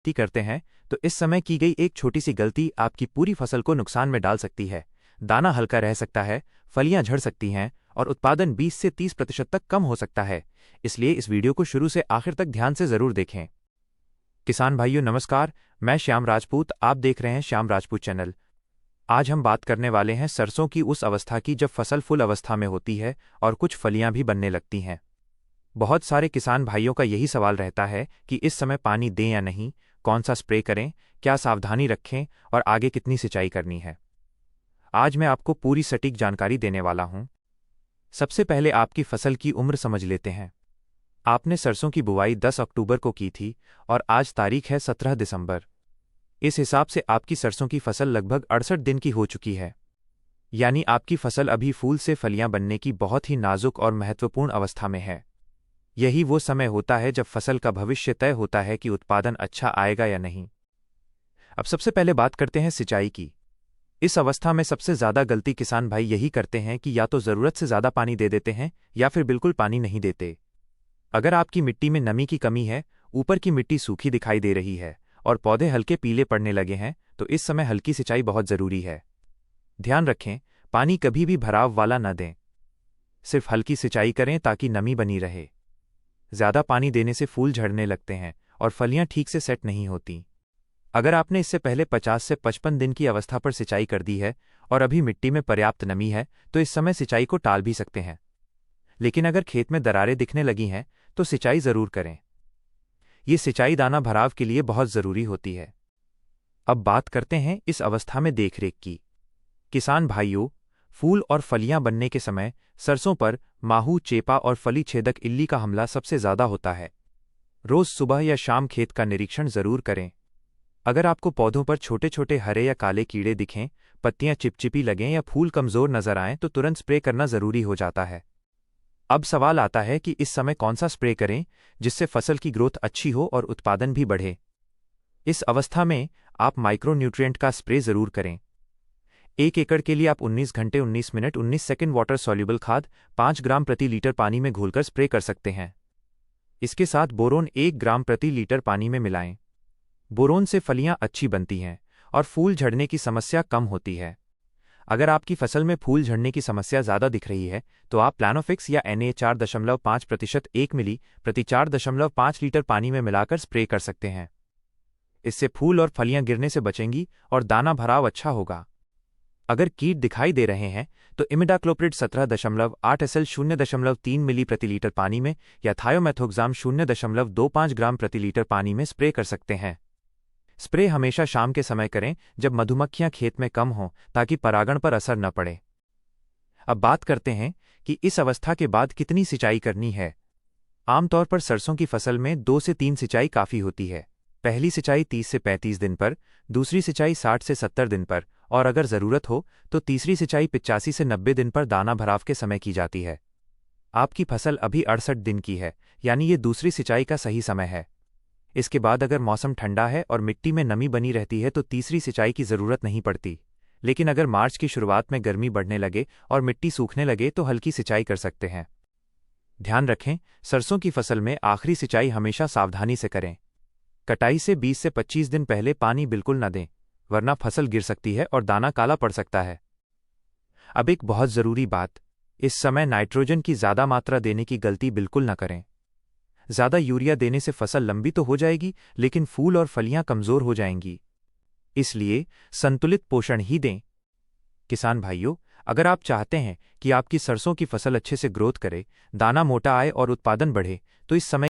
खेती करते हैं तो इस समय की गई एक छोटी सी गलती आपकी पूरी फसल को नुकसान में डाल सकती है। दाना हल्का रह सकता है, फलियां झड़ सकती हैं और उत्पादन 20 से 30% तक कम हो सकता है। इसलिए इस वीडियो को शुरू से आखिर तक ध्यान से जरूर देखें। किसान भाइयों नमस्कार, मैं श्याम राजपूत, आप देख रहे हैं श्याम राजपूत चैनल। आज हम बात करने वाले हैं सरसों की उस अवस्था की जब फसल फुल अवस्था में होती है और कुछ फलियां भी बनने लगती हैं। बहुत सारे किसान भाइयों का यही सवाल रहता है कि इस समय पानी दें या नहीं, कौन सा स्प्रे करें, क्या सावधानी रखें और आगे कितनी सिंचाई करनी है। आज मैं आपको पूरी सटीक जानकारी देने वाला हूं। सबसे पहले आपकी फसल की उम्र समझ लेते हैं। आपने सरसों की बुवाई 10 अक्टूबर को की थी और आज तारीख है 17 दिसंबर। इस हिसाब से आपकी सरसों की फसल लगभग 68 दिन की हो चुकी है। यानी आपकी फसल अभी फूल से फलियां बनने की बहुत ही नाजुक और महत्वपूर्ण अवस्था में है। यही वो समय होता है जब फसल का भविष्य तय होता है कि उत्पादन अच्छा आएगा या नहीं। अब सबसे पहले बात करते हैं सिंचाई की। इस अवस्था में सबसे ज्यादा गलती किसान भाई यही करते हैं कि या तो जरूरत से ज्यादा पानी दे देते हैं या फिर बिल्कुल पानी नहीं देते। अगर आपकी मिट्टी में नमी की कमी है, ऊपर की मिट्टी सूखी दिखाई दे रही है और पौधे हल्के पीले पड़ने लगे हैं, तो इस समय हल्की सिंचाई बहुत जरूरी है। ध्यान रखें, पानी कभी भी भराव वाला न दें। सिर्फ हल्की सिंचाई करें ताकि नमी बनी रहे। ज्यादा पानी देने से फूल झड़ने लगते हैं और फलियां ठीक से सेट नहीं होती। अगर आपने इससे पहले 50 से 55 दिन की अवस्था पर सिंचाई कर दी है और अभी मिट्टी में पर्याप्त नमी है, तो इस समय सिंचाई को टाल भी सकते हैं। लेकिन अगर खेत में दरारें दिखने लगी हैं तो सिंचाई जरूर करें। ये सिंचाई दाना भराव के लिए बहुत जरूरी होती है। अब बात करते हैं इस अवस्था में देखरेख की। किसान भाइयों, फूल और फलियां बनने के समय सरसों पर माहू, चेपा और फली छेदक इल्ली का हमला सबसे ज्यादा होता है। रोज सुबह या शाम खेत का निरीक्षण जरूर करें। अगर आपको पौधों पर छोटे छोटे हरे या काले कीड़े दिखें, पत्तियां चिपचिपी लगें या फूल कमजोर नजर आएं, तो तुरंत स्प्रे करना जरूरी हो जाता है। अब सवाल आता है कि इस समय कौन सा स्प्रे करें जिससे फसल की ग्रोथ अच्छी हो और उत्पादन भी बढ़े। इस अवस्था में आप माइक्रो न्यूट्रिएंट का स्प्रे जरूर करें। 1 एकड़ के लिए आप 19 घंटे 19 मिनट 19 सेकंड वाटर सॉल्युबल खाद 5 ग्राम प्रति लीटर पानी में घोलकर स्प्रे कर सकते हैं। इसके साथ बोरोन 1 ग्राम प्रति लीटर पानी में मिलाएं। बोरोन से फलियां अच्छी बनती हैं और फूल झड़ने की समस्या कम होती है। अगर आपकी फसल में फूल झड़ने की समस्या ज्यादा दिख रही है तो आप प्लानोफिक्स या Na 4.5% 1 मिली प्रति 4.5 लीटर पानी में मिलाकर स्प्रे कर सकते हैं। इससे फूल और फलियां गिरने से बचेंगी और दाना भराव अच्छा होगा। अगर कीट दिखाई दे रहे हैं तो इमिडाक्लोप्रिड 17.8 SL 0.3 मिली प्रति लीटर पानी में या थायोमेथोक्साम 0.25 ग्राम प्रति लीटर पानी में स्प्रे कर सकते हैं। स्प्रे हमेशा शाम के समय करें जब मधुमक्खियां खेत में कम हों, ताकि परागण पर असर न पड़े। अब बात करते हैं कि इस अवस्था के बाद कितनी सिंचाई करनी है। आमतौर पर सरसों की फसल में 2 से 3 सिंचाई काफी होती है। पहली सिंचाई 30 से 35 दिन पर, दूसरी सिंचाई 60 से 70 दिन पर और अगर जरूरत हो तो तीसरी सिंचाई 85 से 90 दिन पर दाना भराव के समय की जाती है। आपकी फसल अभी 68 दिन की है, यानी ये दूसरी सिंचाई का सही समय है। इसके बाद अगर मौसम ठंडा है और मिट्टी में नमी बनी रहती है तो तीसरी सिंचाई की जरूरत नहीं पड़ती। लेकिन अगर मार्च की शुरुआत में गर्मी बढ़ने लगे और मिट्टी सूखने लगे तो हल्की सिंचाई कर सकते हैं। ध्यान रखें, सरसों की फसल में आखिरी सिंचाई हमेशा सावधानी से करें। कटाई से 20 से 25 दिन पहले पानी बिल्कुल न दें, वरना फसल गिर सकती है और दाना काला पड़ सकता है। अब एक बहुत जरूरी बात, इस समय नाइट्रोजन की ज्यादा मात्रा देने की गलती बिल्कुल न करें। ज्यादा यूरिया देने से फसल लंबी तो हो जाएगी लेकिन फूल और फलियां कमजोर हो जाएंगी। इसलिए संतुलित पोषण ही दें। किसान भाइयों, अगर आप चाहते हैं कि आपकी सरसों की फसल अच्छे से ग्रोथ करे, दाना मोटा आए और उत्पादन बढ़े, तो इस समय